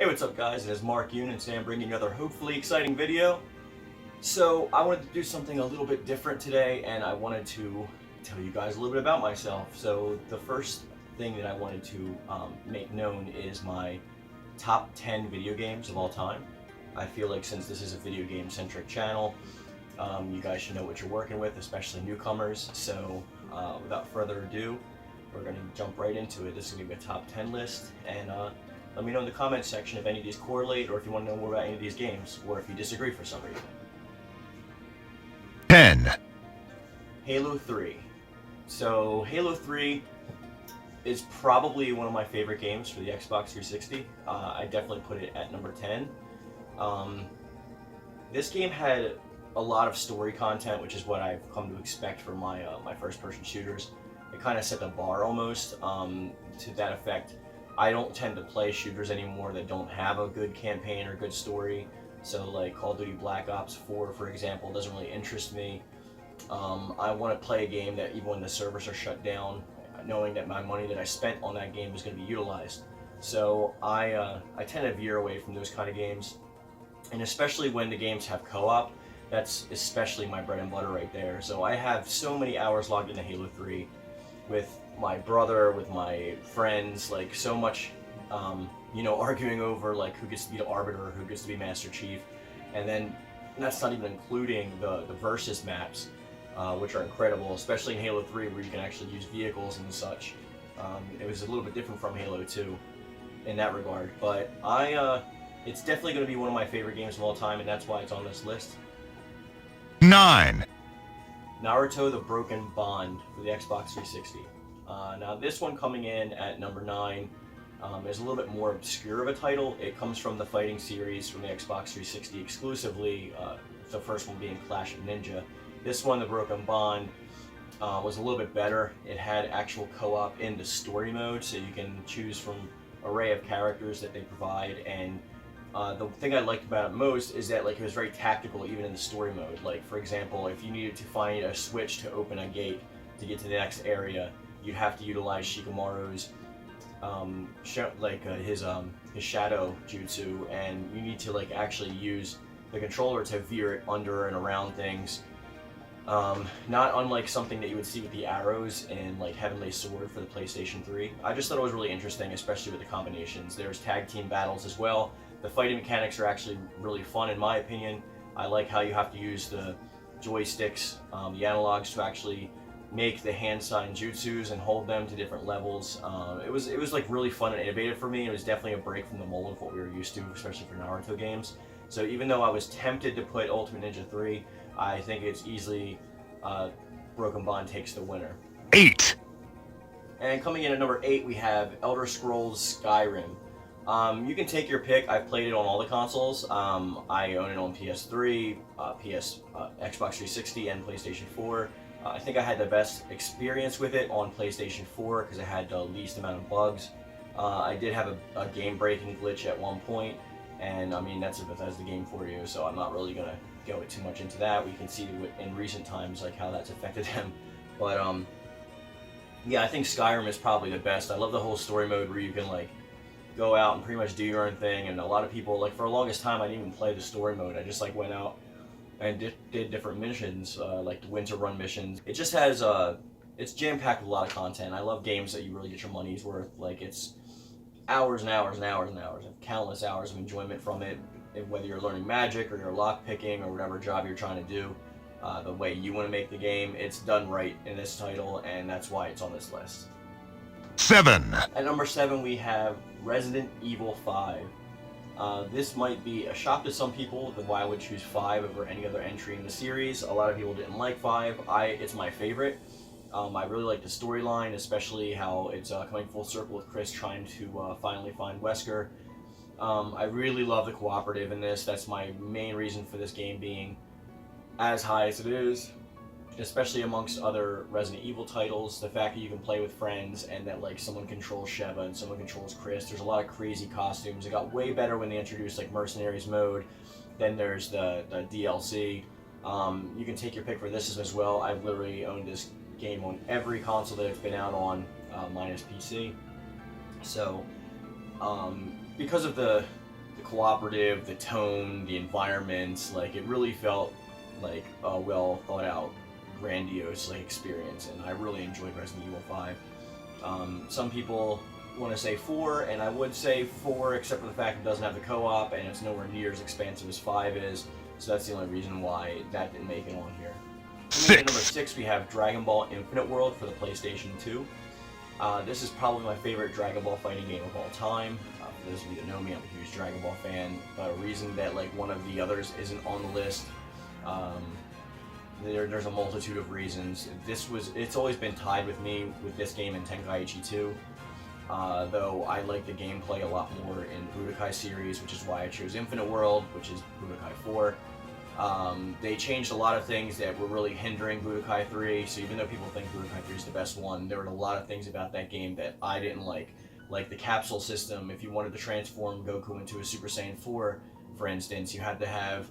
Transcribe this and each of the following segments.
Hey, what's up guys? It is Mark Yoon and today I'm bringing you another hopefully exciting video. So I wanted to do something a little bit different today and I wanted to tell you guys a little bit about myself. So the first thing that I wanted to make known is my top 10 video games of all time. I feel like since this is a video game centric channel, you guys should know what you're working with, especially newcomers. So without further ado, we're going to jump right into it. This is going to be a top 10 list, and let me know in the comments section if any of these correlate or if you want to know more about any of these games, or if you disagree for some reason. 10. Halo 3. So Halo 3 is probably one of my favorite games for the Xbox 360. I definitely put it at number 10. This game had a lot of story content, which is what I've come to expect from my first-person shooters. It kind of set the bar almost. To that effect, I don't tend to play shooters anymore that don't have a good campaign or good story. So like Call of Duty Black Ops 4, for example, doesn't really interest me. I want to play a game that even when the servers are shut down, knowing that my money that I spent on that game is going to be utilized. So I tend to veer away from those kind of games. And especially when the games have co-op, that's especially my bread and butter right there. So I have so many hours logged into Halo 3 with my brother, with my friends, like so much, arguing over like who gets to be the Arbiter, who gets to be Master Chief, and then that's not even including the versus maps, which are incredible, especially in Halo 3 where you can actually use vehicles and such. It was a little bit different from Halo 2 in that regard, but it's definitely going to be one of my favorite games of all time, and that's why it's on this list. 9. Naruto: The Broken Bond for the Xbox 360. Now this one coming in at number 9 is a little bit more obscure of a title. It comes from the fighting series from the Xbox 360 exclusively, the first one being Clash of Ninja. This one, The Broken Bond, was a little bit better. It had actual co-op in the story mode, so you can choose from an array of characters that they provide, and the thing I liked about it most is that it was very tactical even in the story mode. Like for example, if you needed to find a switch to open a gate to get to the next area, you'd have to utilize Shikamaru's his shadow jutsu, and you need to actually use the controller to veer it under and around things. Not unlike something that you would see with the arrows in Heavenly Sword for the PlayStation 3. I just thought it was really interesting, especially with the combinations. There's tag team battles as well. The fighting mechanics are actually really fun in my opinion. I like how you have to use the joysticks, the analogs, to actually make the hand sign jutsus and hold them to different levels. It was really fun and innovative for me. It was definitely a break from the mold of what we were used to, especially for Naruto games. So even though I was tempted to put Ultimate Ninja 3, I think it's easily Broken Bond takes the winner. 8. And coming in at number 8, we have Elder Scrolls Skyrim. You can take your pick. I've played it on all the consoles. I own it on PS3, Xbox 360, and PlayStation 4. I think I had the best experience with it on PlayStation 4 because it had the least amount of bugs. I did have a game-breaking glitch at one point, and I mean that's a Bethesda game for you, so I'm not really gonna go too much into that. We can see in recent times how that's affected them, but yeah, I think Skyrim is probably the best. I love the whole story mode where you can go out and pretty much do your own thing, and a lot of people, for the longest time I didn't even play the story mode. I just went out and did different missions, like the Winter Run missions. It just has it's jam-packed with a lot of content. I love games that you really get your money's worth. It's hours and hours and hours and hours of countless hours of enjoyment from it, whether you're learning magic or you're lock picking or whatever job you're trying to do, the way you want to make the game. It's done right in this title, and that's why it's on this list. 7. At number 7, we have Resident Evil 5. This might be a shock to some people that why I would choose 5 over any other entry in the series. A lot of people didn't like 5. It's my favorite. I really like the storyline, especially how it's coming full circle with Chris trying to finally find Wesker. I really love the cooperative in this. That's my main reason for this game being as high as it is, especially amongst other Resident Evil titles. The fact that you can play with friends and that someone controls Sheva and someone controls Chris. There's a lot of crazy costumes. It got way better when they introduced Mercenaries mode. Then there's the DLC. You can take your pick for this as well. I've literally owned this game on every console that it's been out on, minus PC. So because of the the cooperative, the tone, the environment, like it really felt like a well thought out, grandiose like experience, and I really enjoyed Resident Evil 5. Some people want to say 4, and I would say 4, except for the fact it doesn't have the co-op and it's nowhere near as expansive as 5 is, so that's the only reason why that didn't make it on here. Coming in at number 6, we have Dragon Ball Infinite World for the PlayStation 2. This is probably my favorite Dragon Ball fighting game of all time. For those of you that know me, I'm a huge Dragon Ball fan. A reason that like one of the others isn't on the list, there's a multitude of reasons. It's always been tied with me with this game and Tenkaichi 2. Though I like the gameplay a lot more in Budokai series, which is why I chose Infinite World, which is Budokai 4. They changed a lot of things that were really hindering Budokai 3, so even though people think Budokai 3 is the best one, there were a lot of things about that game that I didn't like the capsule system. If you wanted to transform Goku into a Super Saiyan 4, for instance, you had to have,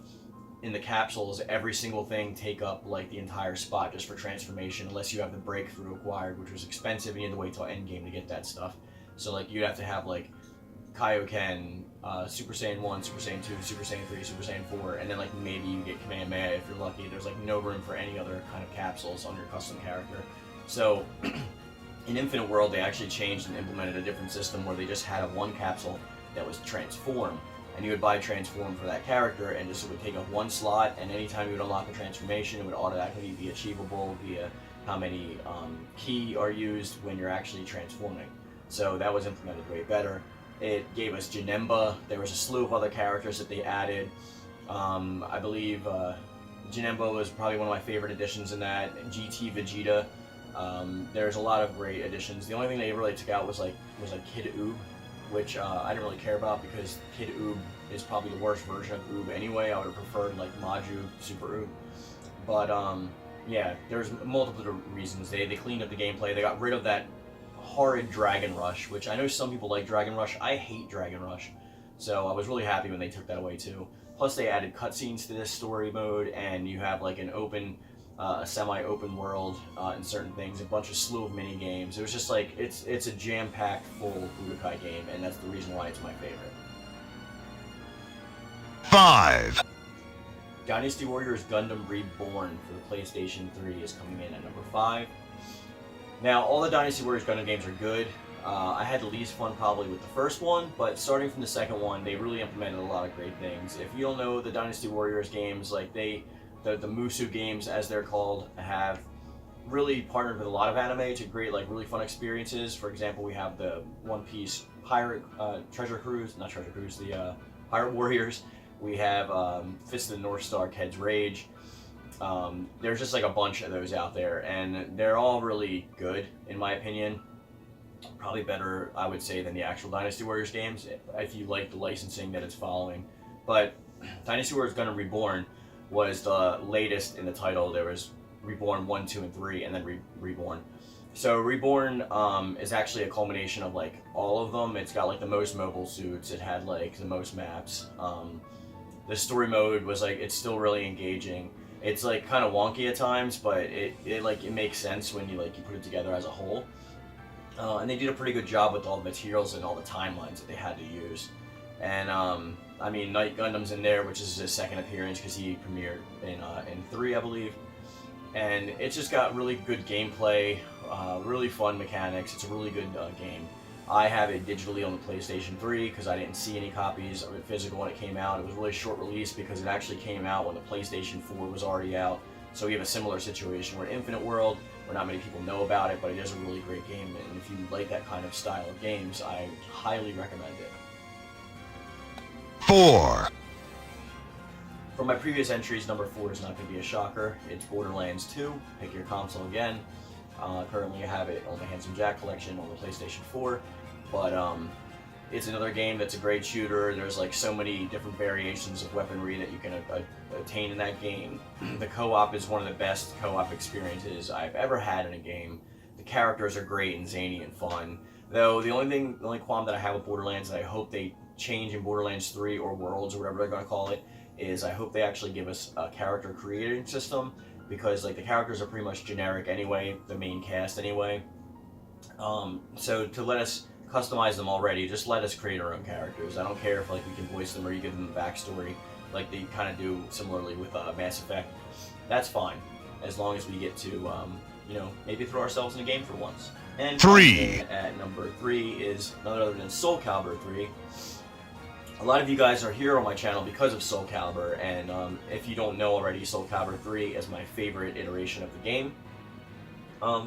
in the capsules, every single thing take up like the entire spot just for transformation, unless you have the breakthrough acquired, which was expensive, and you had to wait till endgame to get that stuff. So like you'd have to have like Kaioken, Super Saiyan 1, Super Saiyan 2, Super Saiyan 3, Super Saiyan 4, and then like maybe you get Kamehameha if you're lucky. There's like no room for any other kind of capsules on your custom character. So in Infinite World, they actually changed and implemented a different system where they just had one capsule that was Transform, and you would buy Transform for that character, and just it would take up one slot, and anytime you would unlock a transformation, it would automatically be achievable via how many ki are used when you're actually transforming. So that was implemented way better. It gave us Janemba. There was a slew of other characters that they added. I believe Janemba was probably one of my favorite additions in that. GT Vegeta. There's a lot of great additions. The only thing they really took out was like Kid Oob, which I didn't really care about because Kid Oob is probably the worst version of Oob anyway. I would have preferred like Maju Super Oob. But yeah, there's multiple reasons. They cleaned up the gameplay. They got rid of that horrid Dragon Rush, which I know some people like Dragon Rush. I hate Dragon Rush, so I was really happy when they took that away too. Plus they added cutscenes to this story mode, and you have like an open, a semi-open world in certain things, a slew of mini games. It was just like it's a jam-packed full Budokai game, and that's the reason why it's my favorite. 5. Dynasty Warriors Gundam Reborn for the PlayStation 3 is coming in at number 5. Now, all the Dynasty Warriors Gundam games are good. I had the least fun probably with the first one, but starting from the second one, they really implemented a lot of great things. If you don't know the Dynasty Warriors games, like the Musu games, as they're called, have really partnered with a lot of anime to create like really fun experiences. For example, we have the One Piece Pirate the Pirate Warriors. We have Fist of the North Star, Ked's Rage. There's just like a bunch of those out there, and they're all really good in my opinion. Probably better, I would say, than the actual Dynasty Warriors games if you like the licensing that it's following. But Dynasty Warriors Gundam Reborn was the latest in the title. There was Reborn 1, 2, and 3, and then Reborn. So Reborn is actually a culmination of like all of them. It's got like the most mobile suits. It had like the most maps. The story mode was like, it's still really engaging. It's like kind of wonky at times, but it makes sense when you put it together as a whole. And they did a pretty good job with all the materials and all the timelines that they had to use. And I mean, Knight Gundam's in there, which is his second appearance because he premiered in 3, I believe. And it's just got really good gameplay, really fun mechanics. It's a really good game. I have it digitally on the PlayStation 3 because I didn't see any copies of it physical when it came out. It was a really short release because it actually came out when the PlayStation 4 was already out. So we have a similar situation where Infinite World, where not many people know about it, but it is a really great game. And if you like that kind of style of games, I highly recommend it. 4. From my previous entries, number 4 is not going to be a shocker. It's Borderlands 2. Pick your console again. Currently I have it on the Handsome Jack collection on the PlayStation 4. But it's another game that's a great shooter. There's like so many different variations of weaponry that you can attain in that game. The co-op is one of the best co-op experiences I've ever had in a game. The characters are great and zany and fun. Though the only qualm that I have with Borderlands that I hope they change in Borderlands 3 or Worlds or whatever they're going to call it is I hope they actually give us a character creating system, because like the characters are pretty much generic anyway, the main cast anyway. So to let us customize them already, just let us create our own characters. I don't care if like we can voice them or you give them a backstory, like they kind of do similarly with Mass Effect. That's fine, as long as we get to you know, maybe throw ourselves in a game for once. And 3. At number 3 is none other than Soul Calibur 3. A lot of you guys are here on my channel because of Soul Calibur, and if you don't know already, Soul Calibur 3 is my favorite iteration of the game.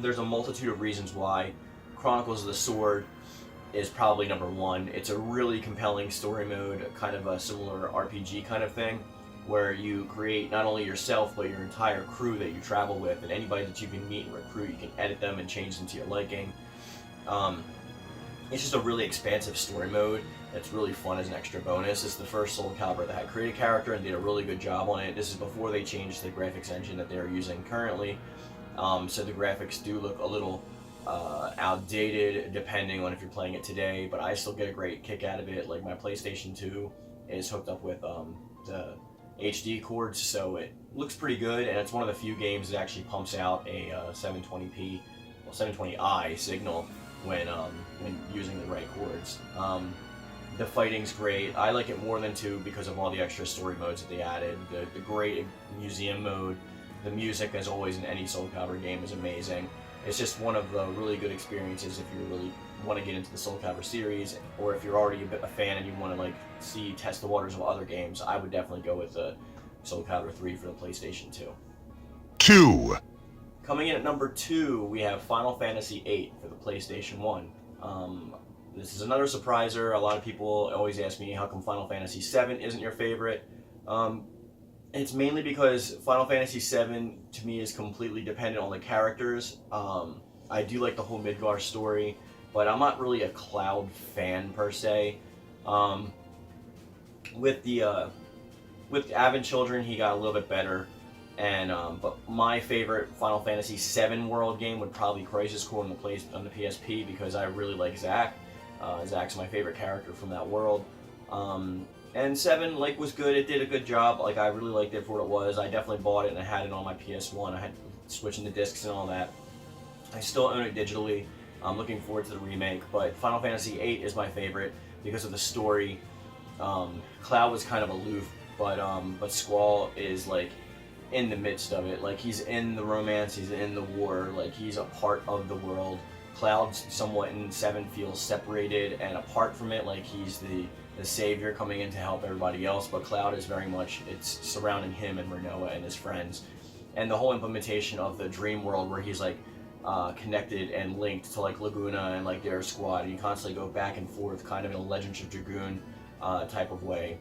There's a multitude of reasons why. Chronicles of the Sword is probably number 1. It's a really compelling story mode, kind of a similar RPG kind of thing, where you create not only yourself, but your entire crew that you travel with, and anybody that you can meet and recruit, you can edit them and change them to your liking. It's just a really expansive story mode that's really fun as an extra bonus. It's the first Soul Calibur that had created a character and did a really good job on it. This is before they changed the graphics engine that they're using currently. So the graphics do look a little outdated depending on if you're playing it today, but I still get a great kick out of it. Like my PlayStation 2 is hooked up with the HD cords, so it looks pretty good, and it's one of the few games that actually pumps out a 720p, well 720i signal when using the right cords. The fighting's great. I like it more than 2 because of all the extra story modes that they added. The great museum mode, the music as always in any Soul Calibur game is amazing. It's just one of the really good experiences if you really want to get into the Soul Calibur series, or if you're already a fan and you want to like test the waters of other games. I would definitely go with the Soul Calibur 3 for the PlayStation 2. 2. Coming in at number 2, we have Final Fantasy VIII for the PlayStation 1. This is another surpriser. A lot of people always ask me how come Final Fantasy VII isn't your favorite. It's mainly because Final Fantasy VII to me is completely dependent on the characters. I do like the whole Midgar story, but I'm not really a Cloud fan per se. With Advent Children, he got a little bit better, and but my favorite Final Fantasy VII world game would probably Crisis Core on the PSP because I really like Zack. Zack's my favorite character from that world. And 7 like was good. It did a good job. Like I really liked it for what it was. I definitely bought it and I had it on my PS1. I had switching the discs and all that. I still own it digitally. I'm looking forward to the remake, but Final Fantasy VIII is my favorite because of the story. Cloud was kind of aloof, but Squall is like in the midst of it. Like he's in the romance, he's in the war, like he's a part of the world. Cloud's somewhat in 7 feels separated and apart from it, like he's the savior coming in to help everybody else, but Cloud is very much, it's surrounding him and Rinoa and his friends. And the whole implementation of the dream world where he's like connected and linked to like Laguna and like their squad, and you constantly go back and forth kind of in a Legends of Dragoon type of way.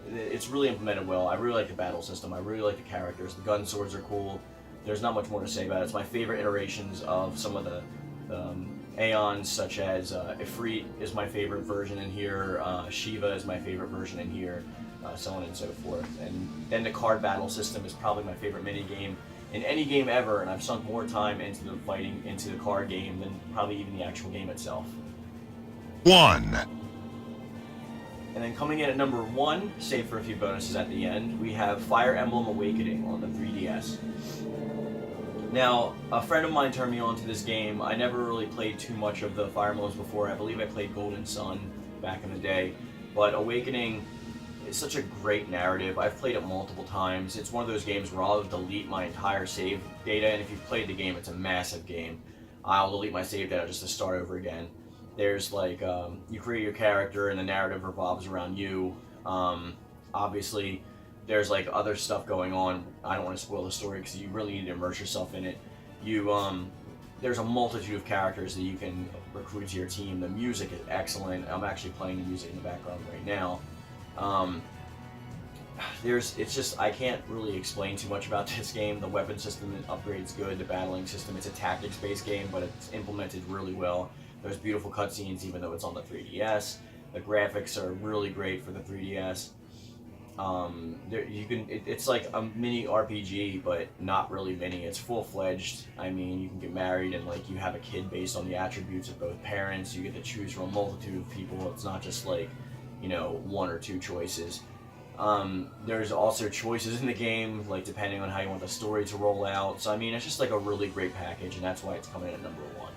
It's really implemented well. I really like the battle system, I really like the characters, the gun swords are cool. There's not much more to say about it. It's my favorite iterations of some of the Aeons, such as Ifrit is my favorite version in here, Shiva is my favorite version in here, so on and so forth. And then the card battle system is probably my favorite minigame in any game ever, and I've sunk more time into the fighting, into the card game, than probably even the actual game itself. 1. And then coming in at number 1, save for a few bonuses at the end, we have Fire Emblem Awakening on the 3DS. Now, a friend of mine turned me on to this game. I never really played too much of the Fire Emblems before. I believe I played Golden Sun back in the day. But Awakening is such a great narrative. I've played it multiple times. It's one of those games where I'll delete my entire save data, and if you've played the game, it's a massive game. I'll delete my save data just to start over again. There's like, you create your character and the narrative revolves around you. Obviously, there's like other stuff going on. I don't want to spoil the story because you really need to immerse yourself in it. There's a multitude of characters that you can recruit to your team. The music is excellent. I'm actually playing the music in the background right now. It's just, I can't really explain too much about this game. The weapon system upgrade's good, the battling system, it's a tactics-based game, but it's implemented really well. There's beautiful cutscenes even though it's on the 3DS. The graphics are really great for the 3DS. It's like a mini RPG, but not really mini. It's full-fledged. I mean, you can get married and like you have a kid based on the attributes of both parents. You get to choose from a multitude of people. It's not just like, you know, 1 or 2 choices. There's also choices in the game, like depending on how you want the story to roll out. So I mean, it's just like a really great package, and that's why it's coming in at number 1.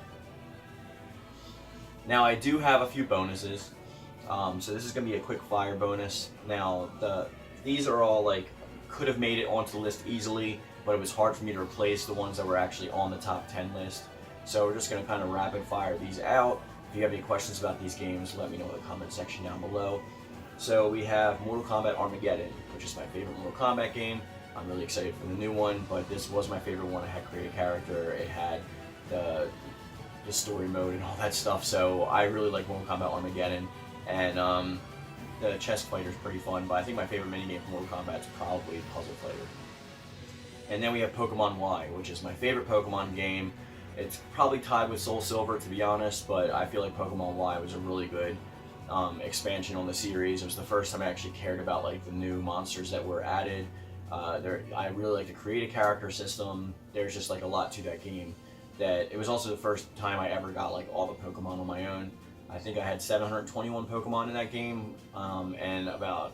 Now I do have a few bonuses, so this is going to be a quick fire bonus. Now these are all like could have made it onto the list easily, but it was hard for me to replace the ones that were actually on the top 10 list. So we're just going to kind of rapid fire these out. If you have any questions about these games, let me know in the comment section down below. So we have Mortal Kombat Armageddon, which is my favorite Mortal Kombat game. I'm really excited for the new one, but this was my favorite one. It had create a character, it had the story mode and all that stuff, so I really like Mortal Kombat Armageddon. And the chess fighter is pretty fun, but I think my favorite minigame from Mortal Kombat is probably Puzzle Fighter. And then we have Pokemon Y, which is my favorite Pokemon game. It's probably tied with Soul Silver, to be honest, but I feel like Pokemon Y was a really good expansion on the series. It was the first time I actually cared about like the new monsters that were added. I really like the create a character system. There's just like a lot to that game. That it was also the first time I ever got like all the Pokemon on my own. I think I had 721 Pokemon in that game, and about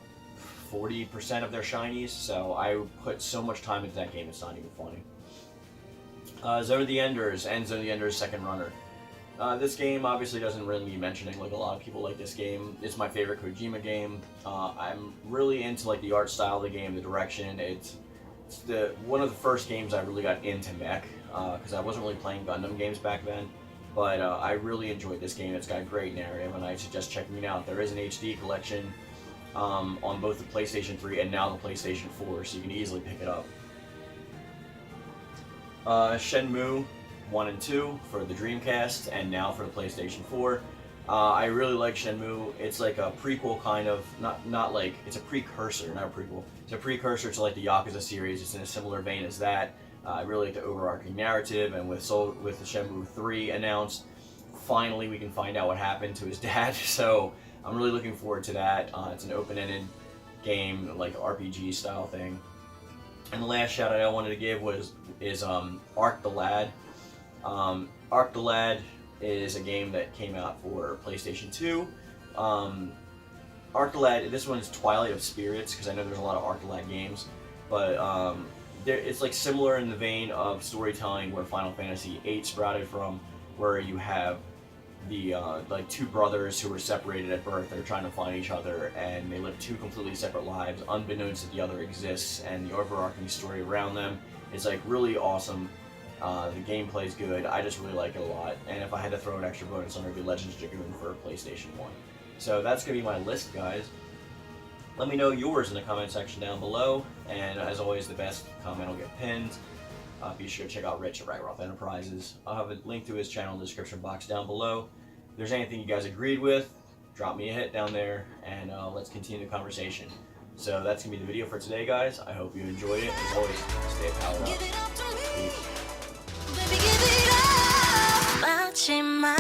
40% of their shinies. So I put so much time into that game, it's not even funny. Zone of the Enders and Zone of the Enders Second Runner. This game obviously doesn't really need mentioning. Like a lot of people like this game. It's my favorite Kojima game. I'm really into like the art style of the game, the direction. It's one of the first games I really got into mech, because I wasn't really playing Gundam games back then. But I really enjoyed this game. It's got a great narrative, and I suggest checking it out. There is an HD collection on both the PlayStation 3 and now the PlayStation 4, so you can easily pick it up. Shenmue 1 and 2 for the Dreamcast, and now for the PlayStation 4. I really like Shenmue. It's like a prequel kind of, not like, it's a precursor, not a prequel. It's a precursor to like the Yakuza series. It's in a similar vein as that. I really like the overarching narrative, and with the Shenmue 3 announced, finally we can find out what happened to his dad. So I'm really looking forward to that. It's an open-ended game, like RPG style thing. And the last shout out I wanted to give is Arc the Lad. Arc the Lad is a game that came out for PlayStation 2. Arc the Lad, this one is Twilight of Spirits, because I know there's a lot of Arc the Lad games, but it's like similar in the vein of storytelling where Final Fantasy VIII sprouted from, where you have the like two brothers who were separated at birth. They're trying to find each other, and they live two completely separate lives, unbeknownst that the other exists, and the overarching story around them is like really awesome. The gameplay's good. I just really like it a lot, and if I had to throw an extra bonus on it, it'd be Legends Dragoon for PlayStation 1. So that's gonna be my list, guys. Let me know yours in the comment section down below, and as always, the best comment will get pinned. Be sure to check out Rich at Ragroth Enterprises. I'll have a link to his channel in the description box down below. If there's anything you guys agreed with, drop me a hit down there, and let's continue the conversation. So that's gonna be the video for today, guys. I hope you enjoyed it. As always, stay powered up. Peace. Watching my